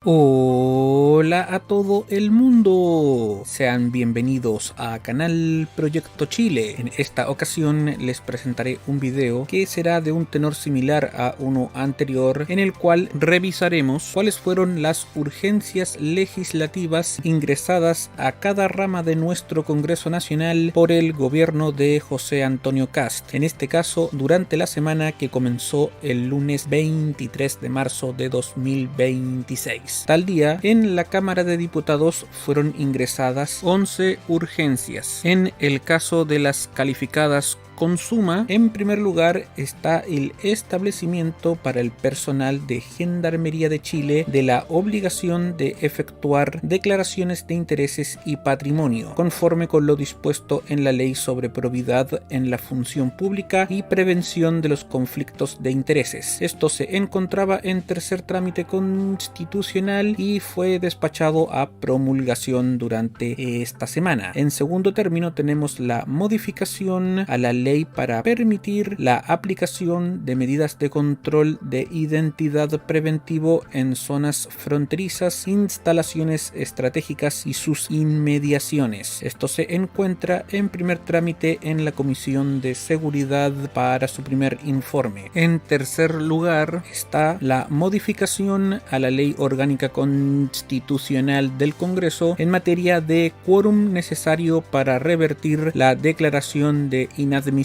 Hola a todo el mundo, sean bienvenidos a Canal Proyecto Chile. En esta ocasión les presentaré un video que será de un tenor similar a uno anterior, en el cual revisaremos cuáles fueron las urgencias legislativas ingresadas a cada rama de nuestro Congreso Nacional por el gobierno de José Antonio Kast, en este caso durante la semana que comenzó el lunes 23 de marzo de 2026. Tal día, en la Cámara de Diputados fueron ingresadas 11 urgencias. En el caso de las calificadas con suma, en primer lugar está el establecimiento para el personal de Gendarmería de Chile de la obligación de efectuar declaraciones de intereses y patrimonio, conforme con lo dispuesto en la Ley sobre Probidad en la Función Pública y Prevención de los Conflictos de Intereses. Esto se encontraba en tercer trámite constitucional y fue despachado a promulgación durante esta semana. En segundo término tenemos la modificación a la ley para permitir la aplicación de medidas de control de identidad preventivo en zonas fronterizas, instalaciones estratégicas y sus inmediaciones. Esto se encuentra en primer trámite en la Comisión de Seguridad para su primer informe. En tercer lugar está la modificación a la Ley Orgánica Constitucional del Congreso en materia de quórum necesario para revertir la declaración de inadmisibilidad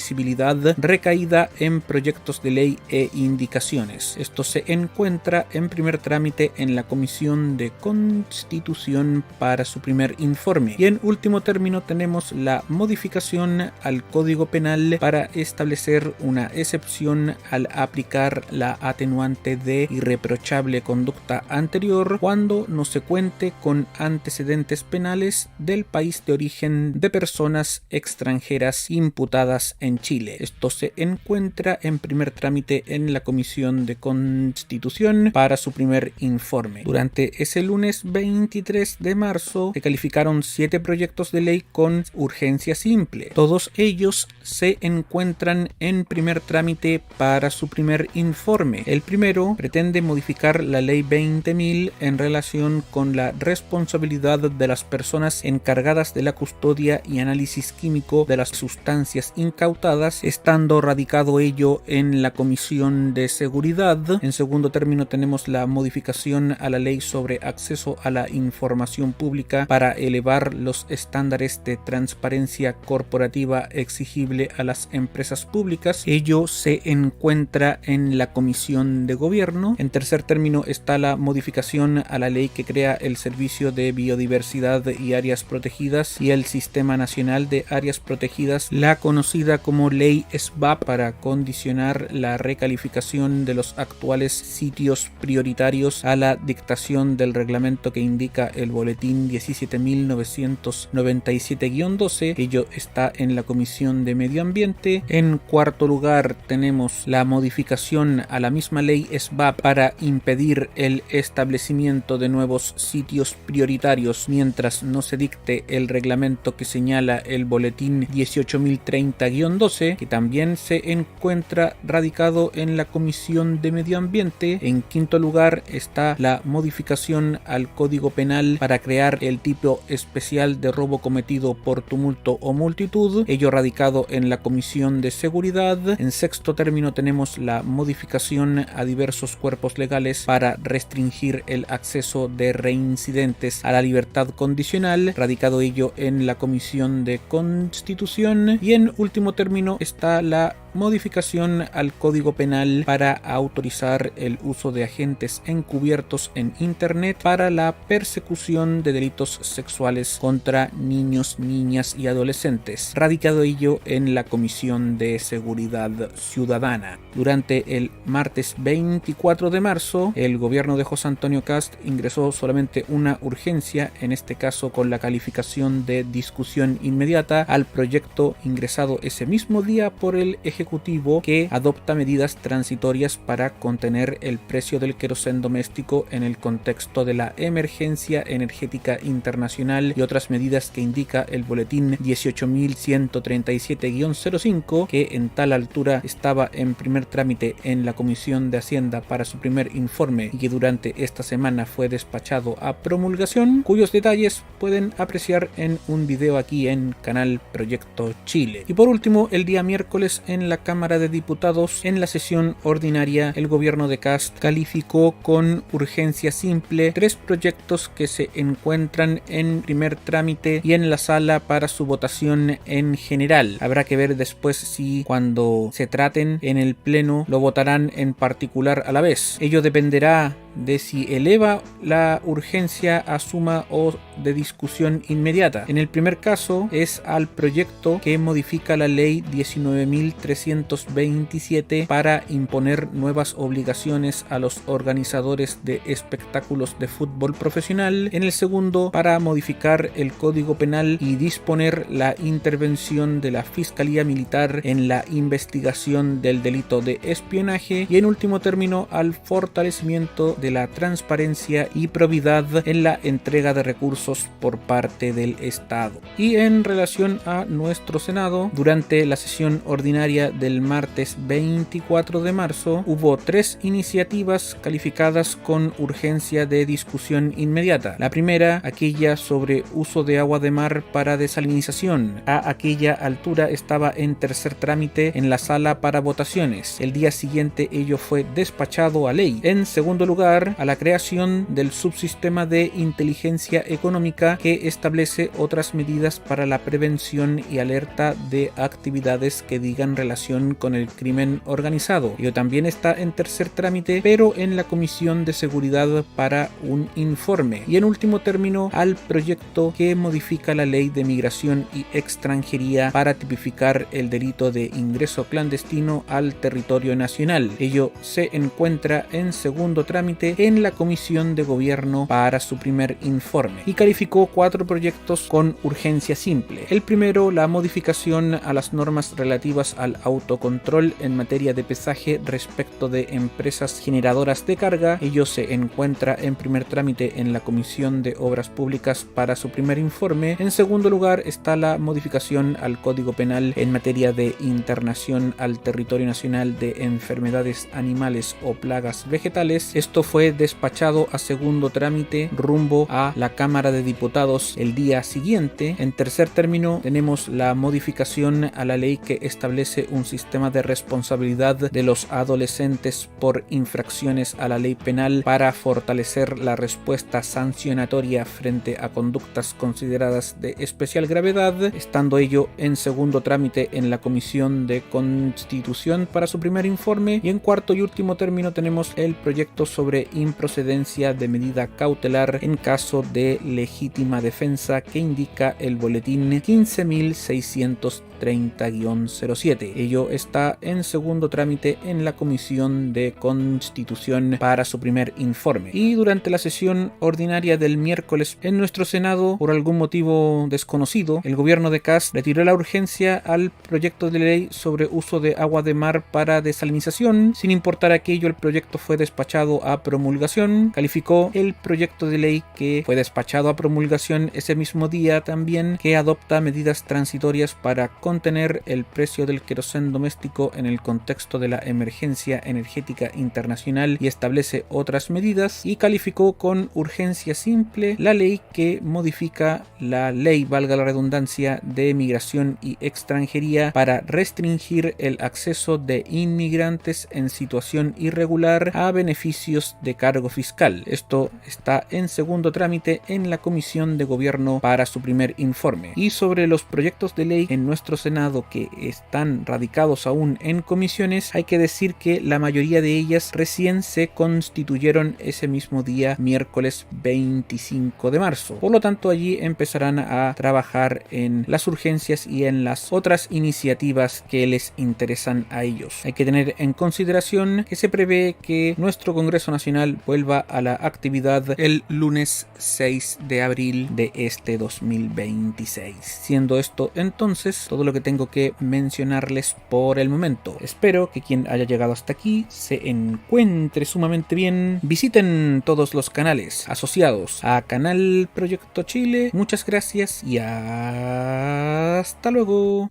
recaída en proyectos de ley e indicaciones. Esto se encuentra en primer trámite en la Comisión de Constitución para su primer informe. Y en último término tenemos la modificación al Código Penal para establecer una excepción al aplicar la atenuante de irreprochable conducta anterior cuando no se cuente con antecedentes penales del país de origen de personas extranjeras imputadas en Chile. Esto se encuentra en primer trámite en la Comisión de Constitución para su primer informe. Durante ese lunes 23 de marzo se calificaron 7 proyectos de ley con urgencia simple. Todos ellos se encuentran en primer trámite para su primer informe. El primero pretende modificar la ley 20.000 en relación con la responsabilidad de las personas encargadas de la custodia y análisis químico de las sustancias incautadas, estando radicado ello en la Comisión de Seguridad. En segundo término tenemos la modificación a la ley sobre acceso a la información pública para elevar los estándares de transparencia corporativa exigible a las empresas públicas. Ello se encuentra en la Comisión de Gobierno. En tercer término está la modificación a la ley que crea el Servicio de Biodiversidad y Áreas Protegidas y el Sistema Nacional de Áreas Protegidas, la conocida como Ley SBAP, para condicionar la recalificación de los actuales sitios prioritarios a la dictación del reglamento que indica el boletín 17.997-12. Ello está en la Comisión de Medio Ambiente. En cuarto lugar tenemos la modificación a la misma Ley SBAP para impedir el establecimiento de nuevos sitios prioritarios mientras no se dicte el reglamento que señala el boletín 18.030-12, que también se encuentra radicado en la Comisión de Medio Ambiente. En quinto lugar está la modificación al Código Penal para crear el tipo especial de robo cometido por tumulto o multitud, ello radicado en la Comisión de Seguridad. En sexto término tenemos la modificación a diversos cuerpos legales para restringir el acceso de reincidentes a la libertad condicional, radicado ello en la Comisión de Constitución. Y en último término está la modificación al Código Penal para autorizar el uso de agentes encubiertos en Internet para la persecución de delitos sexuales contra niños, niñas y adolescentes, radicado ello en la Comisión de Seguridad Ciudadana. Durante el martes 24 de marzo, el gobierno de José Antonio Kast ingresó solamente una urgencia, en este caso con la calificación de discusión inmediata al proyecto ingresado ese mismo día por el Ejecutivo Ejecutivo que adopta medidas transitorias para contener el precio del queroseno doméstico en el contexto de la emergencia energética internacional y otras medidas que indica el boletín 18.137-05, que en tal altura estaba en primer trámite en la Comisión de Hacienda para su primer informe y que durante esta semana fue despachado a promulgación, cuyos detalles pueden apreciar en un video aquí en Canal Proyecto Chile. Y por último, el día miércoles en la Cámara de Diputados, en la sesión ordinaria, el gobierno de Kast calificó con urgencia simple 3 proyectos que se encuentran en primer trámite y en la sala para su votación en general. Habrá que ver después si cuando se traten en el pleno lo votarán en particular a la vez. Ello dependerá de si eleva la urgencia a suma o de discusión inmediata. En el primer caso es al proyecto que modifica la ley 19.327 para imponer nuevas obligaciones a los organizadores de espectáculos de fútbol profesional. En el segundo, para modificar el Código Penal y disponer la intervención de la Fiscalía Militar en la investigación del delito de espionaje. Y en último término, al fortalecimiento de la transparencia y probidad en la entrega de recursos por parte del Estado. Y en relación a nuestro Senado, durante la sesión ordinaria del martes 24 de marzo, hubo 3 iniciativas calificadas con urgencia de discusión inmediata. La primera, aquella sobre uso de agua de mar para desalinización. A aquella altura estaba en tercer trámite en la sala para votaciones. El día siguiente ello fue despachado a ley. En segundo lugar, a la creación del subsistema de inteligencia económica que establece otras medidas para la prevención y alerta de actividades que digan relación con el crimen organizado. Ello también está en tercer trámite, pero en la Comisión de Seguridad para un informe. Y en último término, al proyecto que modifica la ley de migración y extranjería para tipificar el delito de ingreso clandestino al territorio nacional. Ello se encuentra en segundo trámite en la Comisión de Gobierno para su primer informe y calificó 4 proyectos con urgencia simple. El primero, la modificación a las normas relativas al autocontrol en materia de pesaje respecto de empresas generadoras de carga. Ello se encuentra en primer trámite en la Comisión de Obras Públicas para su primer informe. En segundo lugar está la modificación al Código Penal en materia de internación al territorio nacional de enfermedades animales o plagas vegetales. Esto fue despachado a segundo trámite rumbo a la Cámara de Diputados el día siguiente. En tercer término tenemos la modificación a la ley que establece un sistema de responsabilidad de los adolescentes por infracciones a la ley penal para fortalecer la respuesta sancionatoria frente a conductas consideradas de especial gravedad, estando ello en segundo trámite en la Comisión de Constitución para su primer informe. Y en cuarto y último término tenemos el proyecto sobre improcedencia de medida cautelar en caso de legítima defensa que indica el boletín 15.630-07. Ello está en segundo trámite en la Comisión de Constitución para su primer informe. Y durante la sesión ordinaria del miércoles en nuestro Senado, por algún motivo desconocido, el gobierno de Kast retiró la urgencia al proyecto de ley sobre uso de agua de mar para desalinización. Sin importar aquello, el proyecto fue despachado a promulgación. Calificó el proyecto de ley que fue despachado a promulgación ese mismo día también, que adopta medidas transitorias para contener el precio del queroseno doméstico en el contexto de la emergencia energética internacional y establece otras medidas, y calificó con urgencia simple la ley que modifica la ley, valga la redundancia, de migración y extranjería para restringir el acceso de inmigrantes en situación irregular a beneficios de cargo fiscal. Esto está en segundo trámite en la Comisión de Gobierno para su primer informe. Y sobre los proyectos de ley en nuestro Senado que están radicados aún en comisiones, hay que decir que la mayoría de ellas recién se constituyeron ese mismo día, miércoles 25 de marzo. Por lo tanto, allí empezarán a trabajar en las urgencias y en las otras iniciativas que les interesan a ellos. Hay que tener en consideración que se prevé que nuestro Congreso Nacional Nacional vuelva a la actividad el lunes 6 de abril de este 2026. Siendo esto entonces todo lo que tengo que mencionarles por el momento. Espero que quien haya llegado hasta aquí se encuentre sumamente bien. Visiten todos los canales asociados a Canal Proyecto Chile. Muchas gracias y hasta luego.